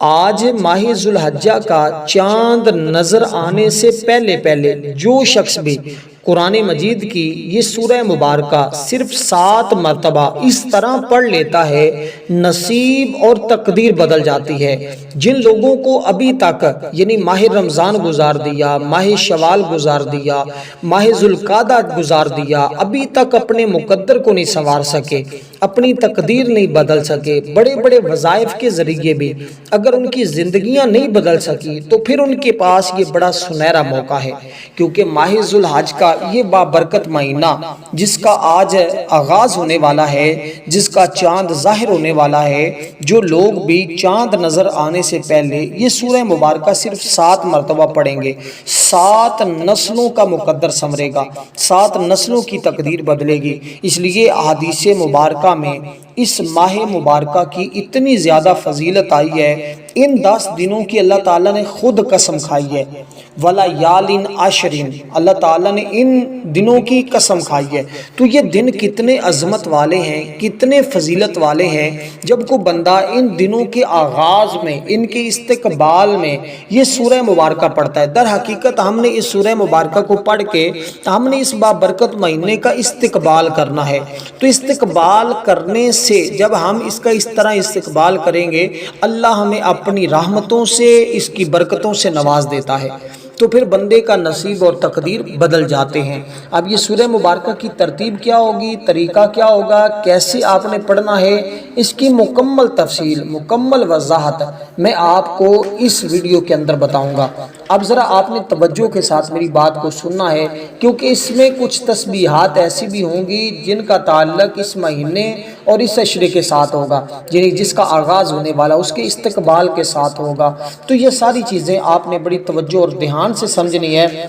آج ماہ ذوالحجہ کا چاند نظر آنے سے پہلے جو شخص بھی قرآن مجید کی یہ سورہ مبارکہ صرف 7 مرتبہ اس طرح پڑھ لیتا ہے، نصیب اور تقدیر بدل جاتی ہے۔ جن لوگوں کو ابھی تک یعنی ماہ رمضان گزار دیا، ماہ شوال گزار دیا، ماہ ذوالقعدہ گزار دیا، ابھی تک اپنے مقدر کو نہیں سنوار سکے، اپنی تقدیر نہیں بدل سکے، بڑے بڑے وظائف کے ذریعے بھی اگر ان کی زندگیاں نہیں بدل سکی تو پھر ان کے پاس یہ بڑا سنہرا موقع ہے، کیونکہ ماہ ذوالحج کا یہ بابرکت مہینہ جس کا آج آغاز ہونے والا ہے، جس کا چاند ظاہر ہونے والا ہے، جو لوگ بھی چاند نظر آنے سے پہلے یہ سورہ مبارکہ صرف 7 مرتبہ پڑھیں گے، 7 نسلوں کا مقدر سنورے گا، 7 نسلوں کی تقدیر بدلے گی۔ اس لیے احادیث مبارکہ میں اس ماہ مبارکہ کی اتنی زیادہ فضیلت آئی ہے، ان 10 دنوں کی اللہ تعالیٰ نے خود قسم کھائی ہے، وَلَيَالٍ عَشْرٍ، اللہ تعالیٰ نے ان دنوں کی قسم کھائی ہے۔ تو یہ دن کتنے عظمت والے ہیں، کتنے فضیلت والے ہیں، جب کو بندہ ان دنوں کے آغاز میں، ان کے استقبال میں یہ سورہ مبارکہ پڑھتا ہے۔ در حقیقت ہم نے اس سورہ مبارکہ کو پڑھ کے ہم نے اس بابرکت مہینے کا استقبال کرنا ہے۔ تو استقبال کرنے سے جب ہم اس کا اس طرح استقبال کریں گے، اللہ ہمیں اپنی رحمتوں سے، اس کی برکتوں سے نواز دیتا ہے، تو پھر بندے کا نصیب اور تقدیر بدل جاتے ہیں۔ اب یہ سورہ مبارکہ کی ترتیب کیا ہوگی، طریقہ کیا ہوگا، کیسے آپ نے پڑھنا ہے، اس کی مکمل تفصیل، مکمل وضاحت میں آپ کو اس ویڈیو کے اندر بتاؤں گا۔ اب ذرا آپ نے توجہ کے ساتھ میری بات کو سننا ہے، کیونکہ اس میں کچھ تسبیحات ایسی بھی ہوں گی جن کا تعلق اس مہینے اور اس عشرے کے ساتھ ہوگا، یعنی جس کا آغاز ہونے والا اس کے استقبال کے ساتھ ہوگا۔ تو یہ ساری چیزیں آپ نے بڑی توجہ اور دھیان سے سمجھنی ہے،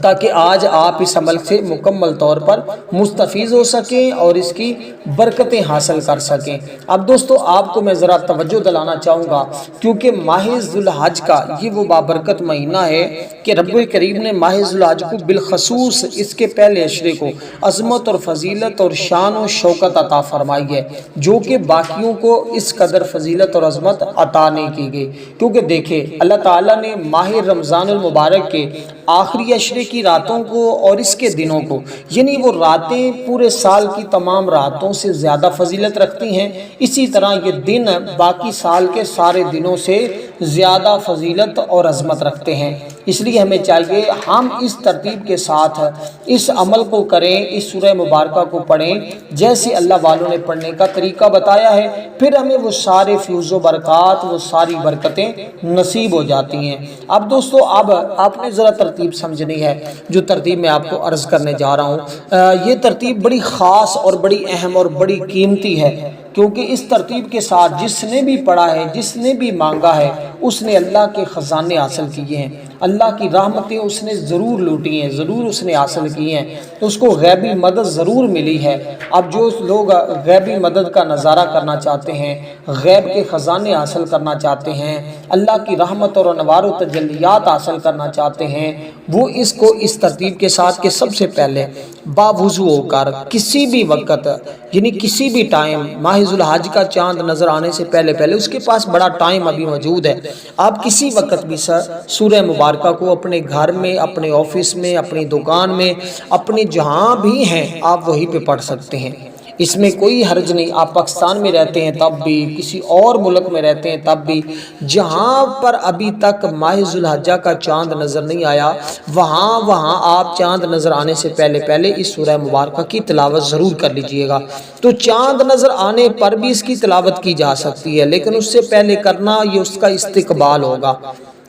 تاکہ آج آپ اس عمل سے مکمل طور پر مستفیض ہو سکیں اور اس کی برکتیں حاصل کر سکیں۔ اب دوستو آپ کو میں ذرا توجہ دلانا چاہوں گا، کیونکہ ماہ ذوالحج کا یہ وہ بابرکت مہینہ ہے کہ رب کریم نے ماہ ذوالحج کو بالخصوص اس کے پہلے عشرے کو عظمت اور فضیلت اور شان و شوکت عطا فرمائی ہے، جو کہ باقیوں کو اس قدر فضیلت اور عظمت عطا نہیں کی گئی۔ کیونکہ دیکھیں اللہ تعالیٰ نے ماہ رمضان المبارک کے آخری عشرے کی راتوں کو اور اس کے دنوں کو، یعنی وہ راتیں پورے سال کی تمام راتوں سے زیادہ فضیلت رکھتی ہیں، اسی طرح یہ دن باقی سال کے سارے دنوں سے زیادہ فضیلت اور عظمت رکھتے ہیں۔ اس لیے ہمیں چاہیے ہم اس ترتیب کے ساتھ اس عمل کو کریں، اس سورہ مبارکہ کو پڑھیں جیسے اللہ والوں نے پڑھنے کا طریقہ بتایا ہے، پھر ہمیں وہ سارے فیوز و برکات، وہ ساری برکتیں نصیب ہو جاتی ہیں۔ اب دوستو اب آپ نے ذرا ترتیب سمجھنی ہے، جو ترتیب میں آپ کو عرض کرنے جا رہا ہوں۔ یہ ترتیب بڑی خاص اور بڑی اہم اور بڑی قیمتی ہے، کیونکہ اس ترتیب کے ساتھ جس نے بھی پڑھا ہے، جس نے بھی مانگا ہے، اس نے اللہ کے خزانے حاصل کیے ہیں، اللہ کی رحمتیں اس نے ضرور لوٹی ہیں، ضرور اس نے حاصل کی ہیں، تو اس کو غیبی مدد ضرور ملی ہے۔ اب جو لوگ غیبی مدد کا نظارہ کرنا چاہتے ہیں، غیب کے خزانے حاصل کرنا چاہتے ہیں، اللہ کی رحمت اور انوار و تجلیات حاصل کرنا چاہتے ہیں، وہ اس کو اس ترتیب کے ساتھ کہ سب سے پہلے باوضو ہو کر کسی بھی وقت، یعنی کسی بھی ٹائم، ماہ ذوالحج کا چاند نظر آنے سے پہلے اس کے پاس بڑا ٹائم ابھی موجود ہے، آپ کسی وقت بھی سورہ مبارکہ کو اپنے گھر میں، اپنے آفس میں، اپنی دکان میں، اپنے جہاں بھی ہیں آپ وہیں پہ پڑھ سکتے ہیں، اس میں کوئی حرج نہیں۔ آپ پاکستان میں رہتے ہیں تب بھی، کسی اور ملک میں رہتے ہیں تب بھی، جہاں پر ابھی تک ماہ ذوالحجہ کا چاند نظر نہیں آیا، وہاں آپ چاند نظر آنے سے پہلے اس سورہ مبارکہ کی تلاوت ضرور کر لیجئے گا۔ تو چاند نظر آنے پر بھی اس کی تلاوت کی جا سکتی ہے، لیکن اس سے پہلے کرنا یہ اس کا استقبال ہوگا۔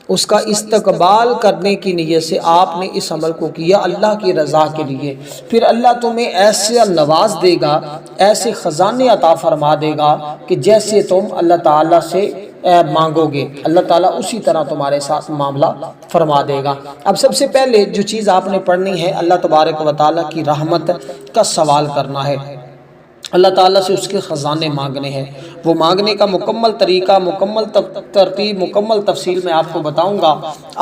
اس کا استقبال کرنے کی نیت سے آپ نے اس عمل کو کیا اللہ کی رضا کے لیے، پھر اللہ تمہیں ایسے نواز دے گا، ایسے خزانے عطا فرما دے گا کہ جیسے تم اللہ تعالیٰ سے مانگو گے، اللہ تعالیٰ اسی طرح تمہارے ساتھ معاملہ فرما دے گا۔ اب سب سے پہلے جو چیز آپ نے پڑھنی ہے، اللہ تبارک و تعالیٰ کی رحمت کا سوال کرنا ہے، اللہ تعالیٰ سے اس کے خزانے مانگنے ہیں۔ وہ مانگنے کا مکمل طریقہ، مکمل ترتیب، مکمل تفصیل میں آپ کو بتاؤں گا۔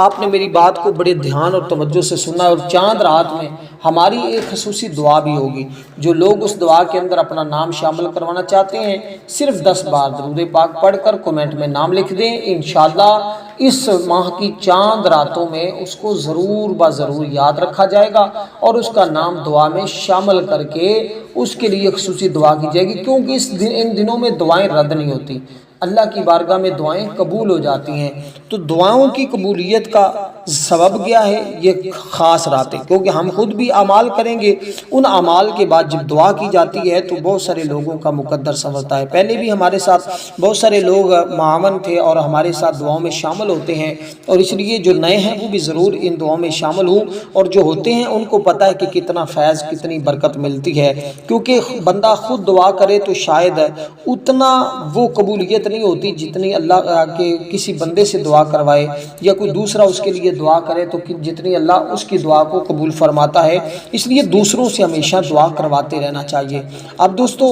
آپ نے میری بات کو بڑے دھیان اور توجہ سے سنا، اور چاند رات میں ہماری ایک خصوصی دعا بھی ہوگی۔ جو لوگ اس دعا کے اندر اپنا نام شامل کروانا چاہتے ہیں، صرف 10 بار درود پاک پڑھ کر کومنٹ میں نام لکھ دیں، انشاءاللہ اس ماہ کی چاند راتوں میں اس کو ضرور ضرور یاد رکھا جائے گا، اور اس کا نام دعا میں شامل کر کے اس کے لیے خصوصی دعا کی جائے گی، کیونکہ ان دنوں میں دعائیں رد نہیں ہوتی، اللہ کی بارگاہ میں دعائیں قبول ہو جاتی ہیں۔ تو دعاؤں کی قبولیت کا سبب کیا ہے؟ یہ خاص راتیں، کیونکہ ہم خود بھی اعمال کریں گے، ان اعمال کے بعد جب دعا کی جاتی ہے تو بہت سارے لوگوں کا مقدر سنورتا ہے۔ پہلے بھی ہمارے ساتھ بہت سارے لوگ معاون تھے اور ہمارے ساتھ دعاؤں میں شامل ہوتے ہیں، اور اس لیے جو نئے ہیں وہ بھی ضرور ان دعاؤں میں شامل ہوں، اور جو ہوتے ہیں ان کو پتہ ہے کہ کتنا فیض، کتنی برکت ملتی ہے، کیونکہ بندہ خود دعا کرے تو شاید اتنا وہ قبولیت نہیں ہوتی جتنی اللہ کے کسی بندے سے دعا کروائے، یا کوئی دوسرا اس کے لیے دعا کرے تو جتنی اللہ اس کی دعا کو قبول فرماتا ہے۔ اس لیے دوسروں سے ہمیشہ دعا کرواتے رہنا چاہیے۔ اب دوستو،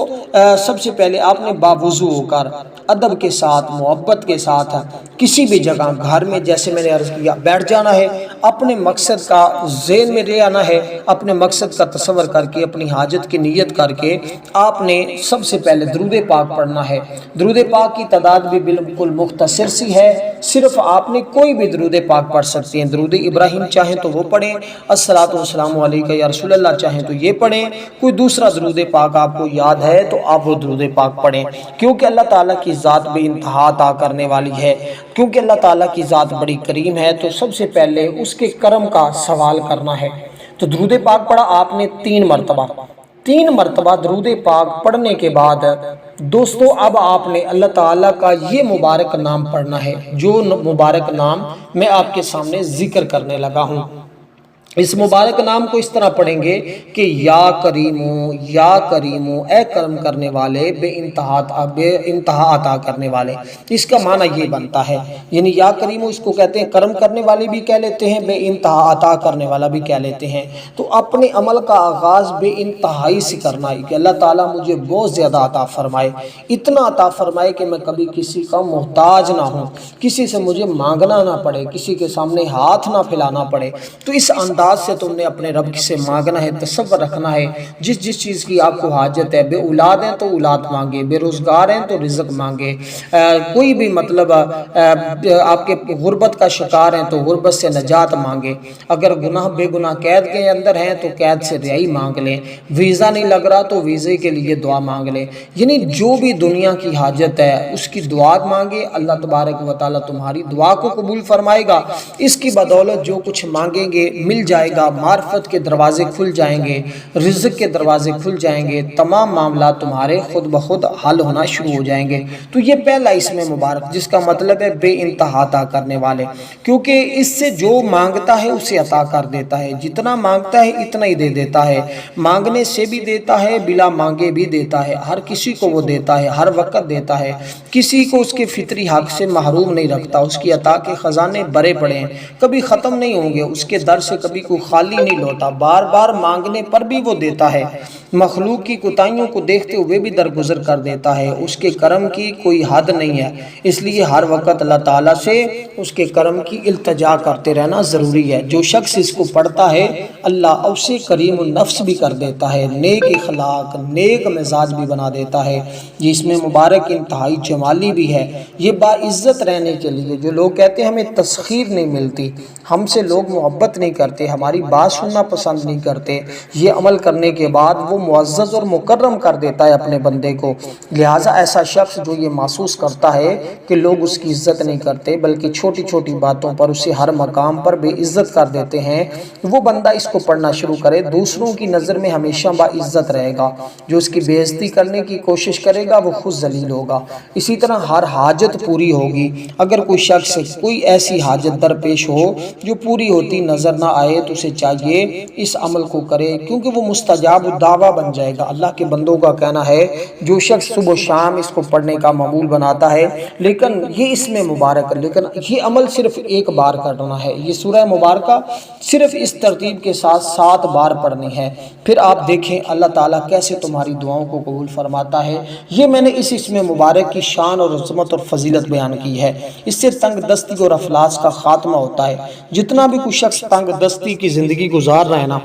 سب سے پہلے آپ نے باوضو ہو کر ادب کے ساتھ، محبت کے ساتھ کسی بھی جگہ، گھر میں جیسے میں نے عرض کیا، بیٹھ جانا ہے، اپنے مقصد کا ذہن میں لے آنا ہے، اپنے مقصد کا تصور کر کے، اپنی حاجت کی نیت کر کے آپ نے سب سے پہلے درود پاک پڑھنا ہے۔ درود پاک کی تعداد بھی بالکل مختصر سی ہے، صرف آپ نے کوئی بھی درود پاک پڑھ سکتے ہیں۔ درود ابراہیم چاہیں تو وہ پڑھیں، الصلاۃ والسلام علیکہ یا رسول اللہ چاہیں تو یہ پڑھیں، کوئی دوسرا درود پاک آپ کو یاد ہے تو آپ وہ درود پاک پڑھیں، کیونکہ اللہ تعالیٰ کی ذات بے انتہا عطا کرنے والی ہے، کیونکہ اللہ تعالیٰ کی ذات بڑی کریم ہے، تو سب سے پہلے اس کے کرم کا سوال کرنا ہے۔ تو درود پاک پڑھا آپ نے 3 مرتبہ، 3 مرتبہ درود پاک پڑھنے کے بعد دوستو اب آپ نے اللہ تعالیٰ کا یہ مبارک نام پڑھنا ہے، جو مبارک نام میں آپ کے سامنے ذکر کرنے لگا ہوں۔ اس مبارک نام کو اس طرح پڑھیں گے کہ یا کریمو، یا کریمو، اے کرم کرنے والے، بے انتہا عطا کرنے والے۔ اس کا معنی یہ بنتا ہے، یعنی یا کریمو اس کو کہتے ہیں کرم کرنے والے بھی کہہ لیتے ہیں، بے انتہا عطا کرنے والا بھی کہہ لیتے ہیں۔ تو اپنے عمل کا آغاز بے انتہائی سے کرنا ہے کہ اللہ تعالیٰ مجھے بہت زیادہ عطا فرمائے، اتنا عطا فرمائے کہ میں کبھی کسی کا محتاج نہ ہوں، کسی سے مجھے مانگنا نہ پڑے، کسی کے سامنے ہاتھ نہ پھیلانا پڑے۔ تو اس انداز سے تم نے اپنے رب سے مانگنا ہے، تصور رکھنا ہے، جس چیز کی آپ کو حاجت ہے، بے اولاد ہیں تو اولاد مانگے، بے روزگار ہیں تو رزق مانگے، کوئی بھی مطلب آپ کے غربت کا شکار ہیں تو غربت سے نجات مانگے، اگر بے گناہ قید کے اندر ہیں تو قید سے رہائی مانگ لیں، ویزا نہیں لگ رہا تو ویزے کے لیے دعا مانگ لیں، یعنی جو بھی دنیا کی حاجت ہے اس کی دعا مانگے، اللہ تبارک و تعالیٰ تمہاری دعا کو قبول فرمائے گا۔ اس کی بدولت جو کچھ مانگیں گے مل جائے گا، معرفت کے دروازے کھل جائیں گے، رزق کے دروازے کھل جائیں گے، تمام معاملات تمہارے خود بخود حل ہونا شروع ہو جائیں گے۔ تو یہ پہلا اسم مبارک، جس کا مطلب ہے بے انتہا عطا کرنے والے، کیونکہ اس سے جو مانگتا ہے اسے عطا کر دیتا ہے، جتنا مانگتا ہے اتنا ہی دے دیتا ہے، مانگنے سے بھی دیتا ہے، بلا مانگے بھی دیتا ہے، ہر کسی کو وہ دیتا ہے، ہر وقت دیتا ہے، کسی کو اس کے فطری حق سے محروم نہیں رکھتا، اس کی عطا کے خزانے بھرے پڑے ہیں، کبھی ختم نہیں ہوں گے، اس کے در سے کبھی کوئی خالی نہیں لوٹا، بار بار مانگنے پر بھی وہ دیتا ہے، مخلوق کی کوتاہیوں کو دیکھتے ہوئے بھی درگزر کر دیتا ہے، اس کے کرم کی کوئی حد نہیں ہے، اس لیے ہر وقت اللہ تعالیٰ سے اس کے کرم کی التجا کرتے رہنا ضروری ہے۔ جو شخص اس کو پڑھتا ہے اللہ اسے کریم النفس بھی کر دیتا ہے، نیک اخلاق، نیک مزاج بھی بنا دیتا ہے، یہ اس میں مبارک انتہائی جمالی بھی ہے۔ یہ باعزت رہنے کے لیے جو لوگ کہتے ہیں ہمیں تسخیر نہیں ملتی، ہم سے لوگ محبت نہیں کرتے، ہماری بات سننا پسند نہیں کرتے، یہ عمل کرنے کے بعد وہ معزز اور مکرم کر دیتا ہے اپنے بندے کو۔ لہٰذا ایسا شخص جو یہ محسوس کرتا ہے کہ لوگ اس کی عزت نہیں کرتے بلکہ چھوٹی چھوٹی باتوں پر اسے ہر مقام پر بے عزت کر دیتے ہیں، وہ بندہ اس کو پڑھنا شروع کرے، دوسروں کی نظر میں ہمیشہ باعزت رہے گا، جو اس کی بے عزتی کرنے کی کوشش کرے گا وہ خود ذلیل ہوگا۔ اسی طرح ہر حاجت پوری ہوگی، اگر کوئی شخص کوئی ایسی حاجت درپیش ہو جو پوری ہوتی نظر نہ آئے تو اسے چاہیے اس عمل کو کرے، کیونکہ وہ مستجاب الدعویٰ بن جائے گا۔ اللہ کے بندوں کا کہنا ہے جو شخص صبح و شام اس کو پڑھنے کا معمول بناتا ہے، لیکن یہ اس میں مبارک، لیکن یہ عمل صرف ایک بار کرنا ہے۔ یہ سورہ مبارکہ صرف اس ترتیب کے ساتھ 7 بار پڑھنی ہے، پھر آپ دیکھیں اللہ تعالیٰ کیسے تمہاری دعاؤں کو قبول فرماتا ہے۔ یہ میں نے اس اسم مبارک کی شان اور عظمت اور فضیلت بیان کی ہے۔ اس سے تنگ دستی اور افلاس کا خاتمہ ہوتا ہے۔ جتنا بھی کوئی شخص تنگ دستی کی زندگی گزار رہا ہے نا،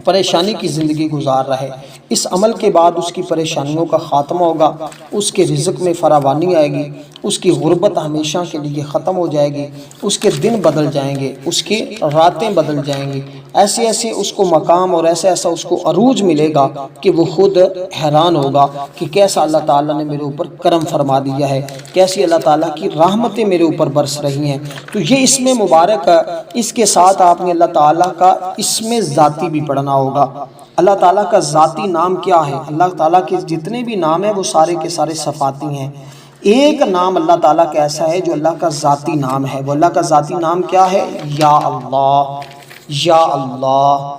پریشانی کی زندگی گزار رہا ہے، اس عمل کے بعد اس کی پریشانیوں کا خاتمہ ہوگا، اس کے رزق میں فراوانی آئے گی، اس کی غربت ہمیشہ کے لیے ختم ہو جائے گی، اس کے دن بدل جائیں گے، اس کی راتیں بدل جائیں گی، ایسے ایسے اس کو مقام اور ایسا ایسا اس کو عروج ملے گا کہ وہ خود حیران ہوگا کہ کیسا اللہ تعالیٰ نے میرے اوپر کرم فرما دیا ہے، کیسی اللہ تعالیٰ کی رحمتیں میرے اوپر برس رہی ہیں۔ تو یہ اسم مبارک، اس کے ساتھ آپ نے اللہ تعالیٰ کا اسم ذاتی بھی پڑھنا ہوگا۔ اللہ تعالیٰ کا ذاتی نام کیا ہے؟ اللہ تعالیٰ کے جتنے بھی نام ہیں وہ سارے کے سارے صفاتی ہیں۔ ایک نام اللہ تعالیٰ کا ایسا ہے جو اللہ کا ذاتی نام ہے، وہ اللہ کا ذاتی نام کیا ہے؟ یا اللہ، یا اللہ،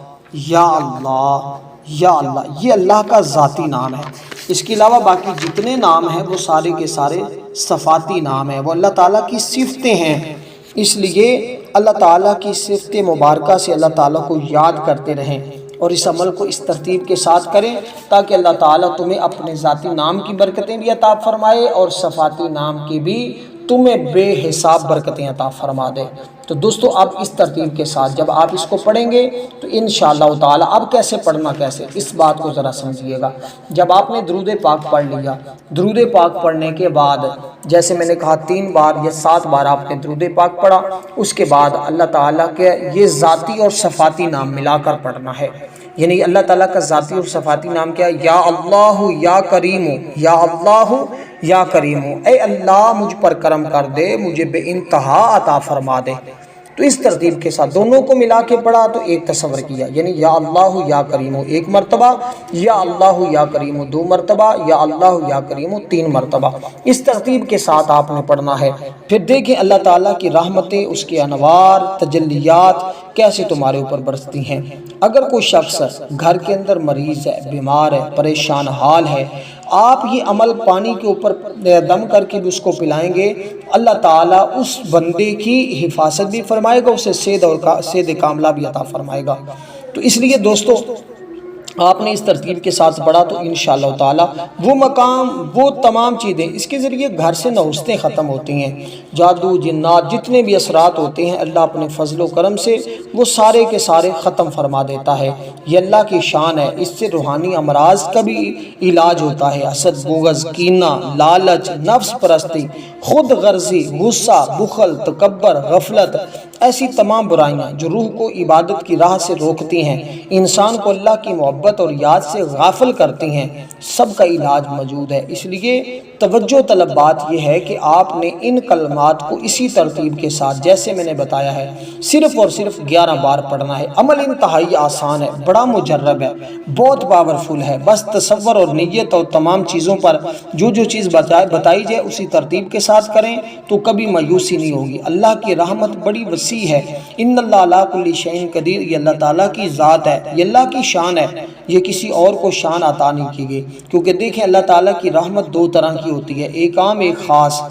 یا اللہ، یا اللہ، یہ اللہ کا ذاتی نام ہے۔ اس کے علاوہ باقی جتنے نام ہیں وہ سارے کے سارے صفاتی نام ہیں، وہ اللہ تعالیٰ کی صفتیں ہیں۔ اس لیے اللہ تعالیٰ کی صفت مبارکہ سے اللہ تعالیٰ کو یاد کرتے رہیں اور اس عمل کو اس ترتیب کے ساتھ کریں تاکہ اللہ تعالیٰ تمہیں اپنے ذاتی نام کی برکتیں بھی عطا فرمائے اور صفاتی نام کی بھی تمہیں بے حساب برکتیں عطا فرما دے۔ تو دوستو اب اس ترتیب کے ساتھ جب آپ اس کو پڑھیں گے تو انشاءاللہ تعالیٰ اب کیسے پڑھنا، کیسے، اس بات کو ذرا سمجھیے گا۔ جب آپ نے درود پاک پڑھ لیا، درود پاک پڑھنے کے بعد جیسے میں نے کہا 3 بار یا 7 بار آپ نے درود پاک پڑھا، اس کے بعد اللہ تعالیٰ کے یہ ذاتی اور صفاتی نام ملا کر پڑھنا ہے۔ یعنی اللہ تعالیٰ کا ذاتی اور صفاتی نام کیا ہے؟ یا اللہ یا کریم، یا اللہ یا کریم، اے اللہ مجھ پر کرم کر دے، مجھے بے انتہا عطا فرما دے۔ تو اس ترتیب کے ساتھ دونوں کو ملا کے پڑھا تو ایک تصور کیا، یعنی یا اللہ یا کریم 1 مرتبہ، یا اللہ یا کریم 2 مرتبہ، یا اللہ یا کریم 3 مرتبہ، اس ترتیب کے ساتھ آپ نے پڑھنا ہے۔ پھر دیکھیں اللہ تعالیٰ کی رحمتیں، اس کے انوار، تجلیات کیسے تمہارے اوپر برستی ہیں۔ اگر کوئی شخص گھر کے اندر مریض ہے، بیمار ہے، پریشان حال ہے، آپ یہ عمل پانی کے اوپر دم کر کے بھی اس کو پلائیں گے، اللہ تعالیٰ اس بندے کی حفاظت بھی فرمائے گا، اسے صحت کاملہ بھی عطا فرمائے گا۔ تو اس لیے دوستو آپ نے اس ترتیب کے ساتھ پڑھا تو انشاءاللہ تعالیٰ وہ مقام، وہ تمام چیزیں اس کے ذریعے گھر سے نوستیں ختم ہوتی ہیں، جادو جنات جتنے بھی اثرات ہوتے ہیں اللہ اپنے فضل و کرم سے وہ سارے کے سارے ختم فرما دیتا ہے۔ یہ اللہ کی شان ہے، اس سے روحانی امراض کا بھی علاج ہوتا ہے۔ حسد، بغض، کینہ، لالچ، نفس پرستی، خود غرضی، غصہ، بخل، تکبر، غفلت، ایسی تمام برائیاں جو روح کو عبادت کی راہ سے روکتی ہیں، انسان کو اللہ کی محبت اور یاد سے غافل کرتی ہیں، سب کا علاج موجود ہے۔ اس لیے توجہ طلب بات یہ ہے کہ آپ نے ان کلمات کو اسی ترتیب کے ساتھ جیسے میں نے بتایا ہے صرف اور صرف 11 بار پڑھنا ہے۔ عمل انتہائی آسان ہے، بڑا مجرب ہے، بہت پاورفل ہے، بس تصور اور نیت اور تمام چیزوں پر جو چیز بتائی جائے اسی ترتیب کے ساتھ کریں تو کبھی مایوسی نہیں ہوگی۔ اللہ کی رحمت بڑی وسیع ہے۔ ان اللہ علی کل شیء قدیر، یہ اللہ تعالیٰ کی ذات ہے، یہ اللہ کی شان ہے، یہ کسی اور کو شان عطا نہیں کی گئی۔ کیونکہ دیکھیں اللہ تعالیٰ کی رحمت 2 طرح کی ہوتی ہے، ایک عام ایک خاص۔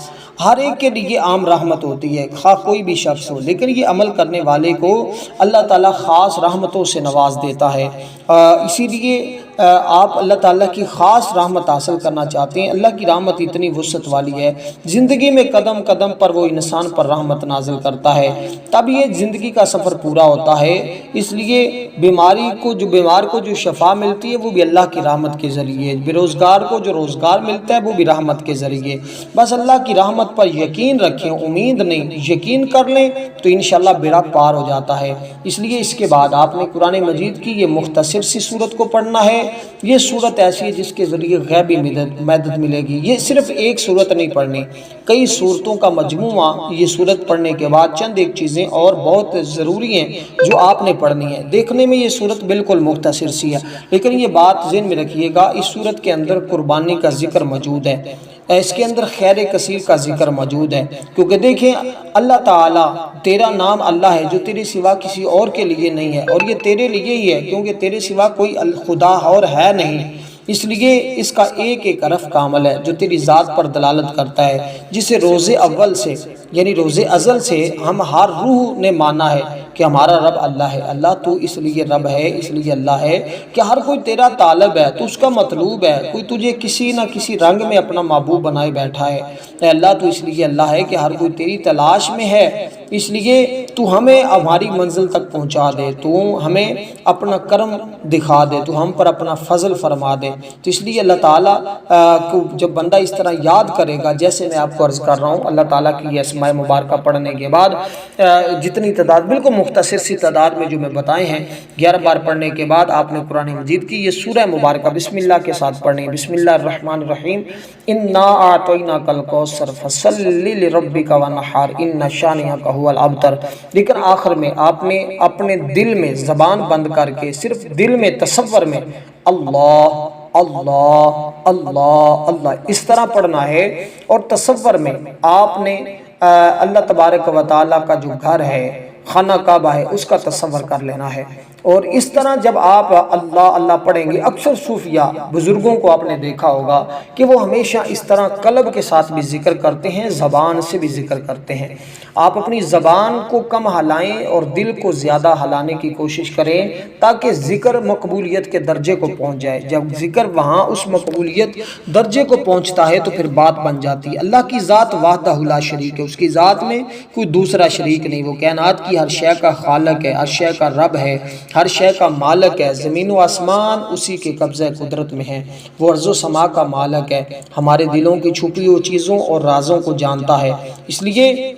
ہر ایک کے لیے عام رحمت ہوتی ہے، خواہ کوئی بھی شخص ہو، لیکن یہ عمل کرنے والے کو اللہ تعالیٰ خاص رحمتوں سے نواز دیتا ہے۔ اسی لیے آپ اللہ تعالیٰ کی خاص رحمت حاصل کرنا چاہتے ہیں، اللہ کی رحمت اتنی وسعت والی ہے، زندگی میں قدم قدم پر وہ انسان پر رحمت نازل کرتا ہے، تب یہ زندگی کا سفر پورا ہوتا ہے۔ اس لیے بیمار کو جو شفا ملتی ہے وہ بھی اللہ کی رحمت کے ذریعے، بے روزگار کو جو روزگار ملتا ہے وہ بھی رحمت کے ذریعے۔ بس اللہ کی رحمت پر یقین رکھیں، امید نہیں، یقین کر لیں تو انشاءاللہ بیڑا پار ہو جاتا ہے۔ اس لیے اس کے بعد آپ نے قرآن مجید کی یہ مختصر سی صورت کو پڑھنا ہے۔ یہ صورت ایسی ہے جس کے ذریعے غیبی مدد ملے گی۔ یہ صرف ایک صورت نہیں پڑھنی، کئی صورتوں کا مجموعہ۔ یہ صورت پڑھنے کے بعد چند ایک چیزیں اور بہت ضروری ہیں جو آپ نے پڑھنی ہے۔ دیکھنے میں یہ صورت بالکل مختصر سی ہے، لیکن یہ بات ذہن میں رکھیے گا اس صورت کے اندر قربانی کا ذکر موجود ہے۔ اس کے اندر خیر کثیر کا ذکر موجود ہے، کیونکہ دیکھیں اللہ تعالیٰ، تیرا نام اللہ ہے جو تیرے سوا کسی اور کے لیے نہیں ہے، اور یہ تیرے لیے ہی ہے کیونکہ تیرے سوا کوئی خدا اور ہے نہیں، اس لیے اس کا ایک ایک حرف کامل ہے جو تیری ذات پر دلالت کرتا ہے، جسے روز اول سے یعنی روز ازل سے ہم ہر روح نے مانا ہے کہ ہمارا رب اللہ ہے۔ اللہ تو اس لیے رب ہے، اس لیے اللہ ہے کہ ہر کوئی تیرا طالب ہے، تو اس کا مطلوب ہے، کوئی تجھے کسی نہ کسی رنگ میں اپنا محبوب بنائے بیٹھا ہے۔ اے اللہ تو اس لیے اللہ ہے کہ ہر کوئی تیری تلاش میں ہے، اس لیے تو ہمیں ہماری منزل تک پہنچا دے، تو ہمیں اپنا کرم دکھا دے، تو ہم پر اپنا فضل فرما دے۔ تو اس لیے اللہ تعالیٰ کو جب بندہ اس طرح یاد کرے گا، جیسے میں آپ کو عرض کر رہا ہوں، اللہ تعالیٰ کی یہ اسماء مبارکہ پڑھنے کے بعد جتنی تعداد بالکل مختصر سی تعداد میں جو میں بتائے ہیں، 11 بار پڑھنے کے بعد آپ نے قرآن مجید کی یہ سورہ مبارکہ بسم اللہ کے ساتھ پڑھنی ہے۔ بسم اللہ الرحمن الرحیم، انا اعطیناک الکوثر فصل لربک وانحر ان شانئک هو الابتر۔ لیکن آخر میں آپ نے اپنے دل میں زبان بند کر کے صرف دل میں تصور میں اللہ اللہ اللہ اللہ اس طرح پڑھنا ہے، اور تصور میں آپ نے اللہ تبارک و تعالیٰ کا جو گھر ہے، خانہ کعبہ ہے، اس کا تصور کر لینا ہے۔ اور اس طرح جب آپ اللہ اللہ پڑھیں گے، اکثر صوفیہ بزرگوں کو آپ نے دیکھا ہوگا کہ وہ ہمیشہ اس طرح قلب کے ساتھ بھی ذکر کرتے ہیں، زبان سے بھی ذکر کرتے ہیں۔ آپ اپنی زبان کو کم ہلائیں اور دل کو زیادہ ہلانے کی کوشش کریں، تاکہ ذکر مقبولیت کے درجے کو پہنچ جائے۔ جب ذکر وہاں اس مقبولیت درجے کو پہنچتا ہے تو پھر بات بن جاتی ہے۔ اللہ کی ذات وحدہ لا شریک ہے، اس کی ذات میں کوئی دوسرا شریک نہیں، وہ کائنات کی ہر شے کا خالق ہے، ہر شے کا رب ہے، ہر شے کا مالک ہے، زمین و آسمان اسی کے قبضہ قدرت میں ہیں، وہ ارض و سما کا مالک ہے، ہمارے دلوں کی چھپی ہوئی چیزوں اور رازوں کو جانتا ہے۔ اس لیے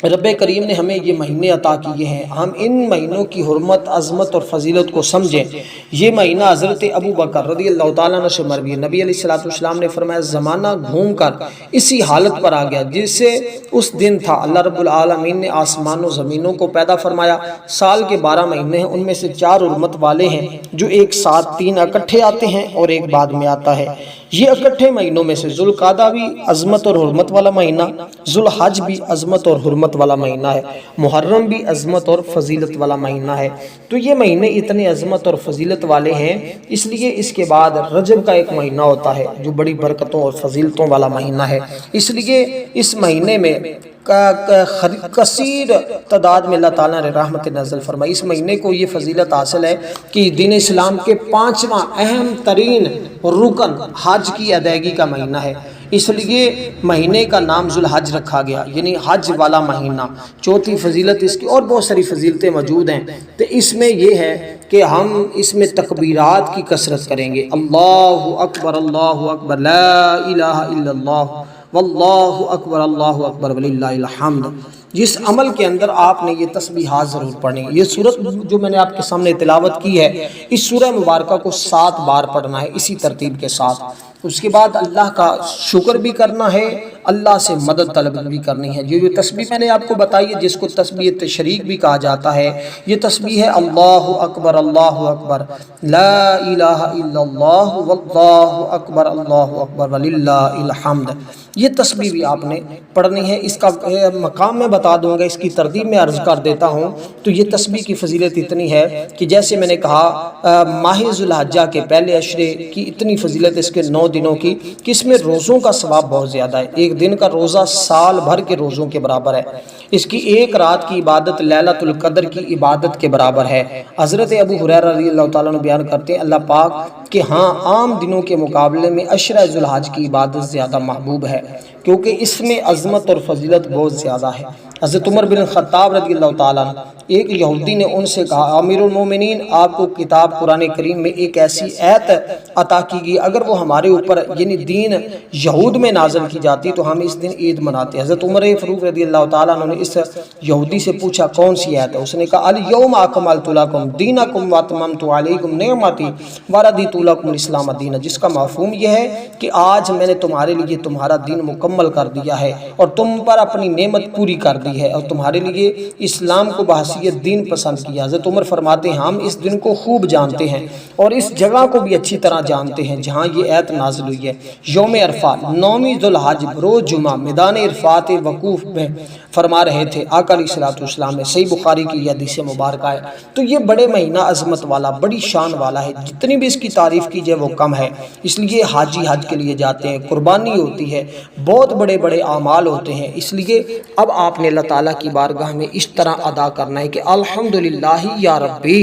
رب کریم نے ہمیں یہ مہینے عطا کیے ہیں، ہم ان مہینوں کی حرمت، عظمت اور فضیلت کو سمجھیں۔ یہ مہینہ حضرت ابو بکر رضی اللہ تعالیٰ عنہ سے مروی ہے، نبی علیہ السلام نے فرمایا زمانہ گھوم کر اسی حالت پر آ گیا جس سے اس دن تھا۔ اللہ رب العالمین نے آسمان و زمینوں کو پیدا فرمایا۔ سال کے 12 مہینے ہیں، ان میں سے 4 حرمت والے ہیں جو ایک ساتھ 3 اکٹھے آتے ہیں اور ایک بعد میں آتا ہے۔ یہ اکٹھے مہینوں میں سے ذوالقعدہ بھی عظمت اور حرمت والا مہینہ، ذوالحج بھی عظمت اور حرمت والا مہینہ ہے، محرم بھی عظمت اور فضیلت والا مہینہ ہے۔ تو یہ مہینے اتنے عظمت اور فضیلت والے ہیں، اس لیے اس کے بعد رجب کا ایک مہینہ ہوتا ہے جو بڑی برکتوں اور فضیلتوں والا مہینہ ہے۔ اس لیے اس مہینے میں کثیر تعداد میں اللہ تعالیٰ نے رحمت نازل فرمائی۔ اس مہینے کو یہ فضیلت حاصل ہے کہ دین اسلام کے 5واں اہم ترین رکن حج کی ادائیگی کا مہینہ ہے، اس لیے مہینے کا نام ذوالحج رکھا گیا، یعنی حج والا مہینہ۔ چوتھی فضیلت اس کی، اور بہت ساری فضیلتیں موجود ہیں، تو اس میں یہ ہے کہ ہم اس میں تکبیرات کی کثرت کریں گے، اللہ اکبر لا الہ الا اللہ واللہ اکبر وللہ الحمد۔ جس عمل کے اندر آپ نے یہ تسبیحات ضرور پڑھنی ہے۔ یہ سورت جو میں نے آپ کے سامنے تلاوت کی ہے، اس سورہ مبارکہ کو 7 بار پڑھنا ہے اسی ترتیب کے ساتھ۔ اس کے بعد اللہ کا شکر بھی کرنا ہے، اللہ سے مدد طلب بھی کرنی ہے۔ یہ جو تسبیح میں نے آپ کو بتائی ہے، جس کو تسبیح تشریق بھی کہا جاتا ہے، یہ تسبیح ہے اللہ اکبر لا الہ الا اللہ واللہ اکبر وللہ الحمد۔ یہ تسبیح بھی آپ نے پڑھنی ہے۔ اس کا مقام میں بتا دوں گا، اس کی ترتیب میں عرض کر دیتا ہوں۔ تو یہ تسبیح کی فضیلت اتنی ہے کہ جیسے میں نے کہا ماہ ذوالحجہ کے پہلے عشرے کی اتنی فضیلت، اس کے 9 دنوں کی، کہ اس میں روزوں کا ثواب بہت زیادہ ہے۔ ایک دن کا روزہ سال بھر کے روزوں کے برابر ہے۔ اس کی ایک رات کی عبادت لیلۃ القدر کی عبادت کے برابر ہے۔ حضرت ابو ہریرہ رضی اللہ تعالیٰ عنہ بیان کرتے ہیں اللہ پاک کہ ہاں عام دنوں کے مقابلے میں عشرہ ذوالحج کی عبادت زیادہ محبوب ہے، کیونکہ اس میں عظمت اور فضیلت بہت زیادہ ہے۔ حضرت عمر بن خطاب رضی اللہ تعالیٰ عنہ، ایک یہودی نے ان سے کہا امیر المومنین، آپ کو کتاب قرآن کریم میں ایک ایسی آیت عطا کی گئی، اگر وہ ہمارے اوپر یعنی دین یہود میں نازل کی جاتی تو ہم اس دن عید مناتے۔ حضرت عمر فاروق رضی اللہ تعالیٰ عنہ نے اس یہودی سے پوچھا کون سی آیت ہے؟ اس نے کہا الیوم اکملت لکم دینکم واتممت علیکم نعمتی ورضیت لکم الاسلام دینا، جس کا مفہوم یہ ہے کہ آج میں نے تمہارے لیے تمہارا دین مکمل کر دیا ہے اور تم پر اپنی نعمت پوری کر دی کی ہے اور تمہارے لیے اسلام کو بحیثیت دین پسند کیا۔ حضرت عمر فرماتے ہیں ہم اس دن کو خوب جانتے ہیں اور اس جگہ کو بھی اچھی طرح جانتے ہیں جہاں یہ آیت نازل ہوئی ہے۔ یوم عرفہ 9ویں ذوالحج روز جمعہ میدان عرفات وقوف میں فرما رہے تھے آقا علیہ الصلوۃ والسلام نے، صحیح بخاری کی یہ حدیث مبارکہ ہے۔ تو یہ بڑے مہینہ عظمت والا، بڑی شان والا ہے، جتنی بھی اس کی تعریف کی جائے وہ کم ہے۔ اس لیے حاجی حج کے لیے جاتے ہیں، قربانی ہوتی ہے، بہت بڑے بڑے اعمال ہوتے ہیں۔ اس لیے اب آپ نے اللہ تعالیٰ کی بارگاہ میں اس طرح ادا کرنا ہے کہ الحمدللہ یا ربی،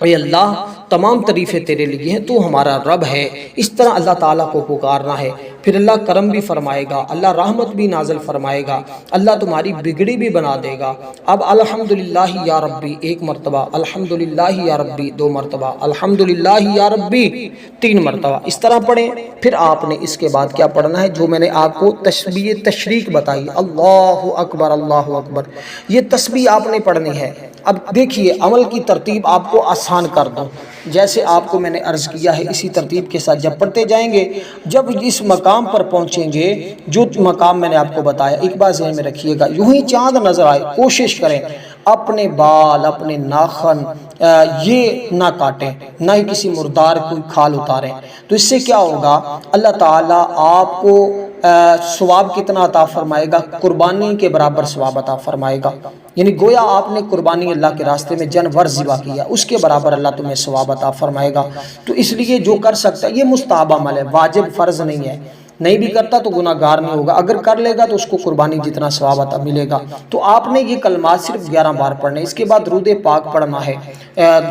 اے اللہ تمام تعریفیں تیرے لیے ہیں، تو ہمارا رب ہے۔ اس طرح اللہ تعالیٰ کو پکارنا ہے، پھر اللہ کرم بھی فرمائے گا، اللہ رحمت بھی نازل فرمائے گا، اللہ تمہاری بگڑی بھی بنا دے گا۔ اب الحمدللہ یا ربی ایک مرتبہ، الحمدللہ یا ربی دو مرتبہ، الحمدللہ یا ربی تین مرتبہ، اس طرح پڑھیں۔ پھر آپ نے اس کے بعد کیا پڑھنا ہے جو میں نے آپ کو تسبیح تشریق بتائی، اللہ اکبر اللہ اکبر، یہ تسبیح آپ نے پڑھنی ہے۔ اب دیکھیے عمل کی ترتیب آپ کو آسان کر دوں، جیسے آپ کو میں نے عرض کیا ہے اسی ترتیب کے ساتھ جب پڑھتے جائیں گے، جب اس مقام پر پہنچیں گے جو مقام میں نے آپ کو بتایا، ایک بار ذہن میں رکھیے گا، یوں ہی چاند نظر آئے کوشش کریں اپنے بال اپنے ناخن یہ نہ کاٹیں، نہ ہی کسی مردار کوئی کھال اتاریں۔ تو اس سے کیا ہوگا، اللہ تعالیٰ آپ کو ثواب کتنا عطا فرمائے گا، قربانی کے برابر ثواب عطا فرمائے گا۔ یعنی گویا آپ نے قربانی اللہ کے راستے میں جانور ذبح کیا، اس کے برابر اللہ تمہیں ثواب عطا فرمائے گا۔ تو اس لیے جو کر سکتا ہے، یہ مستحب عمل ہے، واجب فرض نہیں ہے، نہیں بھی کرتا تو گناہ گار نہیں ہوگا، اگر کر لے گا تو اس کو قربانی جتنا ثواب عطا ملے گا۔ تو آپ نے یہ کلمات صرف 11 بار پڑھنے، اس کے بعد درود پاک پڑھنا ہے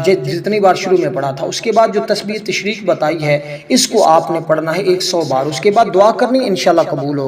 جتنی بار شروع میں پڑھا تھا، اس کے بعد جو تسبیح تشریق بتائی ہے اس کو آپ نے پڑھنا ہے 100 بار، اس کے بعد دعا کرنی، انشاءاللہ قبول ہوگا۔